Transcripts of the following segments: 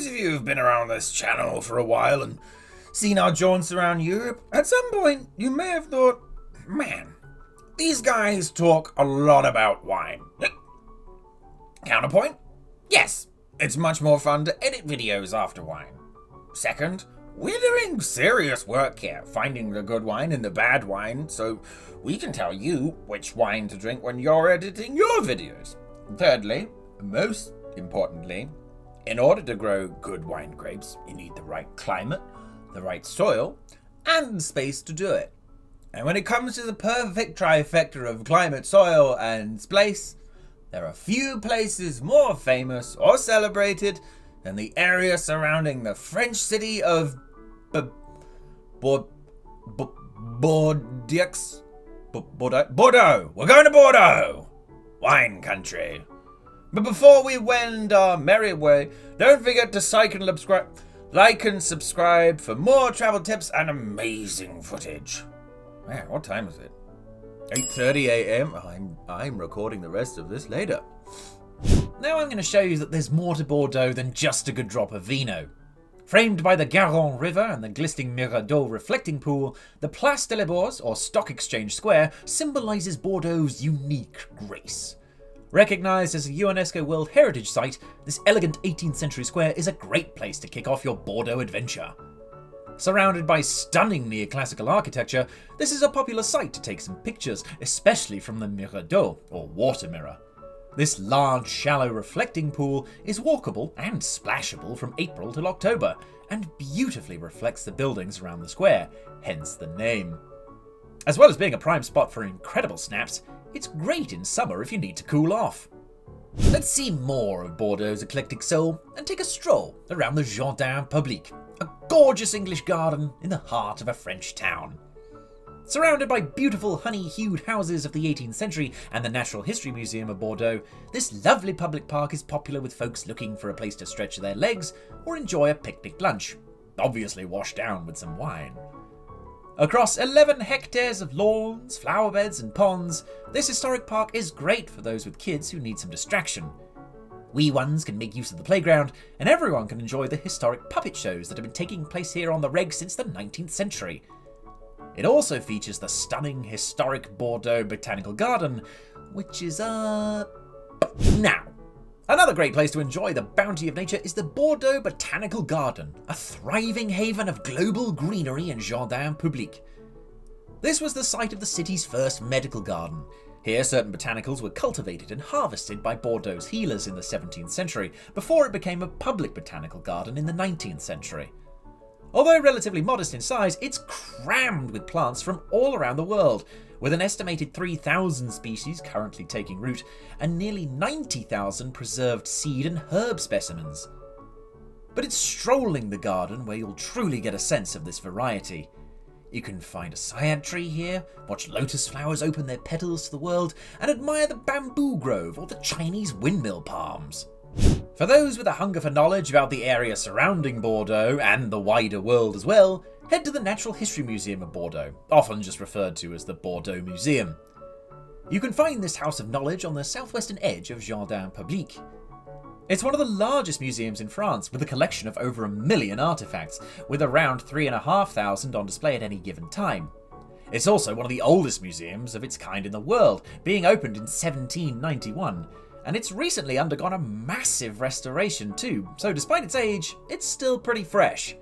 those of you who've been around this channel for a while and seen our jaunts around Europe, at some point you may have thought, man, these guys talk a lot about wine. Counterpoint? Yes, it's much more fun to edit videos after wine. Second, we're doing serious work here, finding the good wine and the bad wine, so we can tell you which wine to drink when you're editing your videos. Thirdly, most importantly, in order to grow good wine grapes, you need the right climate, the right soil, and space to do it. And when it comes to the perfect trifecta of climate, soil, and space, there are few places more famous or celebrated than the area surrounding the French city of Bordeaux. Bordeaux! We're going to Bordeaux! Wine country. But before we wend our merry way, don't forget to like and subscribe for more travel tips and amazing footage. Man, what time is it? 8:30 a.m. I'm recording the rest of this later. Now I'm going to show you that there's more to Bordeaux than just a good drop of vino. Framed by the Garonne River and the glistening Mirabeau reflecting pool, the Place de la Bourse, or Stock Exchange Square, symbolises Bordeaux's unique grace. Recognised as a UNESCO World Heritage Site, this elegant 18th century square is a great place to kick off your Bordeaux adventure. Surrounded by stunning neoclassical architecture, this is a popular site to take some pictures, especially from the Mirabeau, or water mirror. This large, shallow reflecting pool is walkable and splashable from April till October, and beautifully reflects the buildings around the square, hence the name. As well as being a prime spot for incredible snaps, it's great in summer if you need to cool off. Let's see more of Bordeaux's eclectic soul and take a stroll around the Jardin Public, a gorgeous English garden in the heart of a French town. Surrounded by beautiful honey-hued houses of the 18th century and the Natural History Museum of Bordeaux, this lovely public park is popular with folks looking for a place to stretch their legs or enjoy a picnic lunch, obviously washed down with some wine. Across 11 hectares of lawns, flower beds and ponds, this historic park is great for those with kids who need some distraction. Wee ones can make use of the playground, and everyone can enjoy the historic puppet shows that have been taking place here on the reg since the 19th century. It also features the stunning historic Bordeaux Botanical Garden, which is now. Another great place to enjoy the bounty of nature is the Bordeaux Botanical Garden, a thriving haven of global greenery and Jardin Public. This was the site of the city's first medical garden. Here certain botanicals were cultivated and harvested by Bordeaux's healers in the 17th century, before it became a public botanical garden in the 19th century. Although relatively modest in size, it's crammed with plants from all around the world, with an estimated 3,000 species currently taking root and nearly 90,000 preserved seed and herb specimens. But it's strolling the garden where you'll truly get a sense of this variety. You can find a cyad tree here, watch lotus flowers open their petals to the world, and admire the bamboo grove or the Chinese windmill palms. For those with a hunger for knowledge about the area surrounding Bordeaux and the wider world as well, head to the Natural History Museum of Bordeaux, often just referred to as the Bordeaux Museum. You can find this house of knowledge on the southwestern edge of Jardin Public. It's one of the largest museums in France, with a collection of over 1 million artefacts, with around 3,500 on display at any given time. It's also one of the oldest museums of its kind in the world, being opened in 1791, and it's recently undergone a massive restoration too, so despite its age, it's still pretty fresh.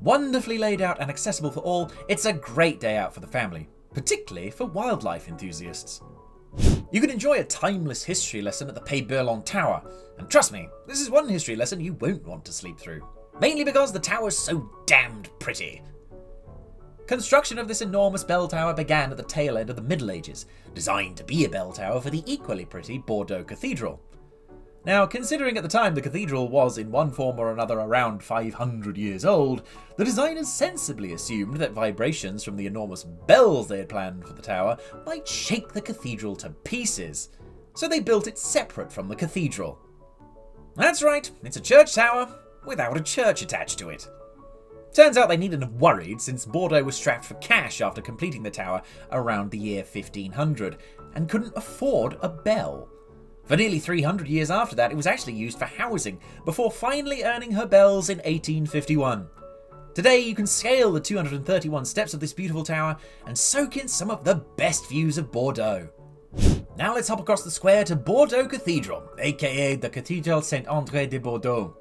Wonderfully laid out and accessible for all, it's a great day out for the family, particularly for wildlife enthusiasts. You can enjoy a timeless history lesson at the Pey Berland Tower, and trust me, this is one history lesson you won't want to sleep through, mainly because the tower's so damned pretty. Construction of this enormous bell tower began at the tail end of the Middle Ages, designed to be a bell tower for the equally pretty Bordeaux Cathedral. Now, considering at the time the cathedral was in one form or another around 500 years old, the designers sensibly assumed that vibrations from the enormous bells they had planned for the tower might shake the cathedral to pieces, so they built it separate from the cathedral. That's right, it's a church tower without a church attached to it. Turns out they needn't have worried, since Bordeaux was strapped for cash after completing the tower around the year 1500, and couldn't afford a bell. For nearly 300 years after that, it was actually used for housing, before finally earning her bells in 1851. Today, you can scale the 231 steps of this beautiful tower and soak in some of the best views of Bordeaux. Now let's hop across the square to Bordeaux Cathedral, aka the Cathédrale Saint-André de Bordeaux.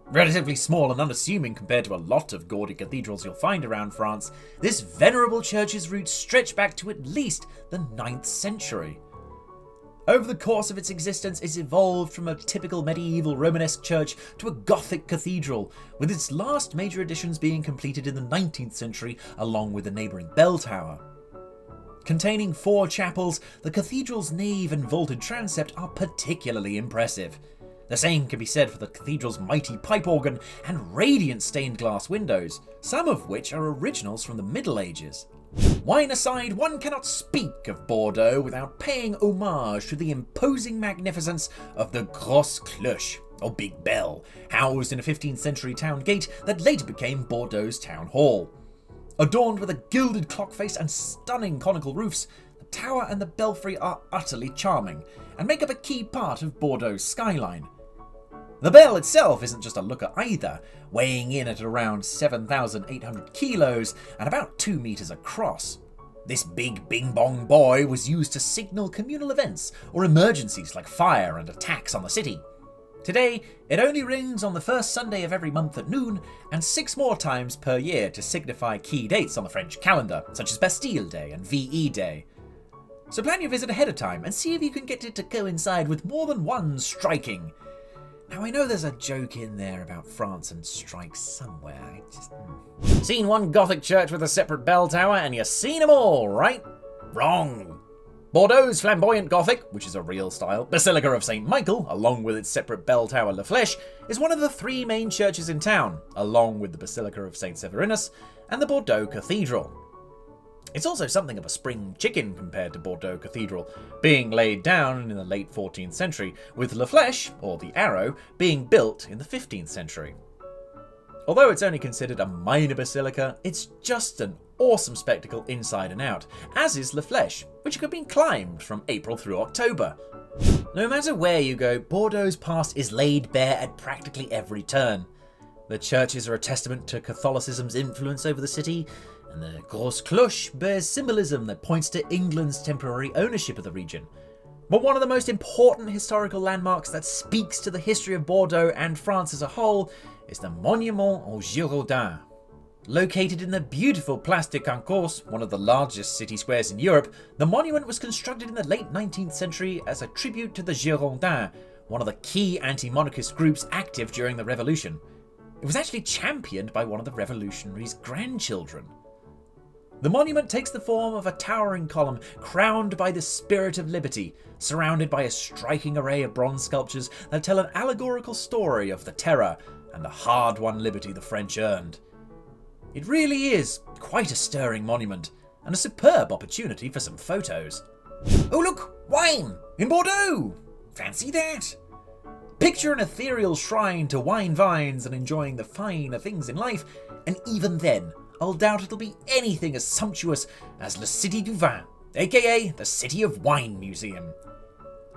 Relatively small and unassuming compared to a lot of gaudy cathedrals you'll find around France, this venerable church's roots stretch back to at least the 9th century. Over the course of its existence, it's evolved from a typical medieval Romanesque church to a Gothic cathedral, with its last major additions being completed in the 19th century along with the neighbouring bell tower. Containing 4 chapels, the cathedral's nave and vaulted transept are particularly impressive. The same can be said for the cathedral's mighty pipe organ and radiant stained glass windows, some of which are originals from the Middle Ages. Wine aside, one cannot speak of Bordeaux without paying homage to the imposing magnificence of the Grosee Cloche, or Big Bell, housed in a 15th century town gate that later became Bordeaux's town hall. Adorned with a gilded clock face and stunning conical roofs, the tower and the belfry are utterly charming and make up a key part of Bordeaux's skyline. The bell itself isn't just a looker either, weighing in at around 7,800 kilos and about 2 meters across. This big bing-bong boy was used to signal communal events or emergencies like fire and attacks on the city. Today, it only rings on the first Sunday of every month at noon and 6 more times per year to signify key dates on the French calendar, such as Bastille Day and VE Day. So plan your visit ahead of time and see if you can get it to coincide with more than one striking. Now, I know there's a joke in there about France and strikes somewhere. Seen one Gothic church with a separate bell tower and you've seen them all, right? Wrong. Bordeaux's flamboyant Gothic, which is a real style, Basilica of St. Michael, along with its separate bell tower La Flèche, is one of the 3 main churches in town, along with the Basilica of St. Severinus and the Bordeaux Cathedral. It's also something of a spring chicken compared to Bordeaux Cathedral, being laid down in the late 14th century, with La Flèche, or the Arrow, being built in the 15th century. Although it's only considered a minor basilica, it's just an awesome spectacle inside and out, as is La Flèche, which could be climbed from April through October. No matter where you go, Bordeaux's past is laid bare at practically every turn. The churches are a testament to Catholicism's influence over the city, and the Grosee Cloche bears symbolism that points to England's temporary ownership of the region. But one of the most important historical landmarks that speaks to the history of Bordeaux and France as a whole is the Monument aux Girondins. Located in the beautiful Place de Concourse, one of the largest city squares in Europe, the monument was constructed in the late 19th century as a tribute to the Girondins, one of the key anti-monarchist groups active during the Revolution. It was actually championed by one of the revolutionaries' grandchildren. The monument takes the form of a towering column crowned by the Spirit of Liberty, surrounded by a striking array of bronze sculptures that tell an allegorical story of the terror and the hard-won liberty the French earned. It really is quite a stirring monument, and a superb opportunity for some photos. Oh look! Wine! In Bordeaux! Fancy that! Picture an ethereal shrine to wine vines and enjoying the finer things in life, and even then, I'll doubt it'll be anything as sumptuous as the Cité du Vin, aka the City of Wine Museum.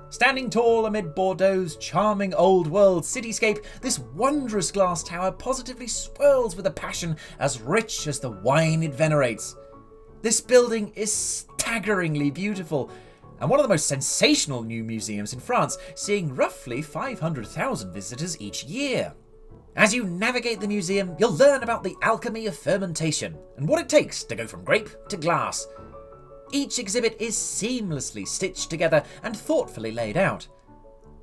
Standing tall amid Bordeaux's charming old-world cityscape, this wondrous glass tower positively swirls with a passion as rich as the wine it venerates. This building is staggeringly beautiful, and one of the most sensational new museums in France, seeing roughly 500,000 visitors each year. As you navigate the museum, you'll learn about the alchemy of fermentation and what it takes to go from grape to glass. Each exhibit is seamlessly stitched together and thoughtfully laid out.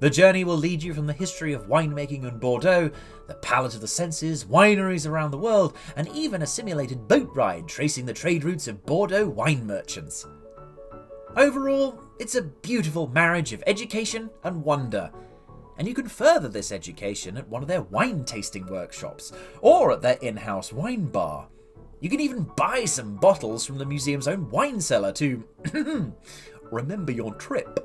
The journey will lead you from the history of winemaking in Bordeaux, the palate of the senses, wineries around the world, and even a simulated boat ride tracing the trade routes of Bordeaux wine merchants. Overall, it's a beautiful marriage of education and wonder. And you can further this education at one of their wine tasting workshops, or at their in-house wine bar. You can even buy some bottles from the museum's own wine cellar to remember your trip.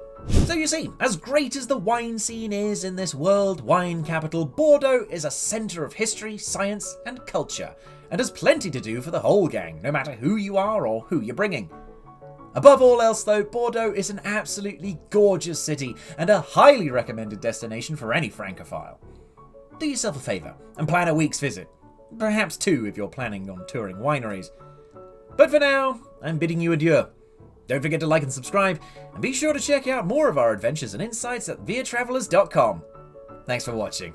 So you see, as great as the wine scene is in this world wine capital, Bordeaux is a centre of history, science and culture, and has plenty to do for the whole gang, no matter who you are or who you're bringing. Above all else though, Bordeaux is an absolutely gorgeous city and a highly recommended destination for any Francophile. Do yourself a favour and plan a week's visit. Perhaps 2 if you're planning on touring wineries. But for now, I'm bidding you adieu. Don't forget to like and subscribe, and be sure to check out more of our adventures and insights at viatravelers.com. Thanks for watching.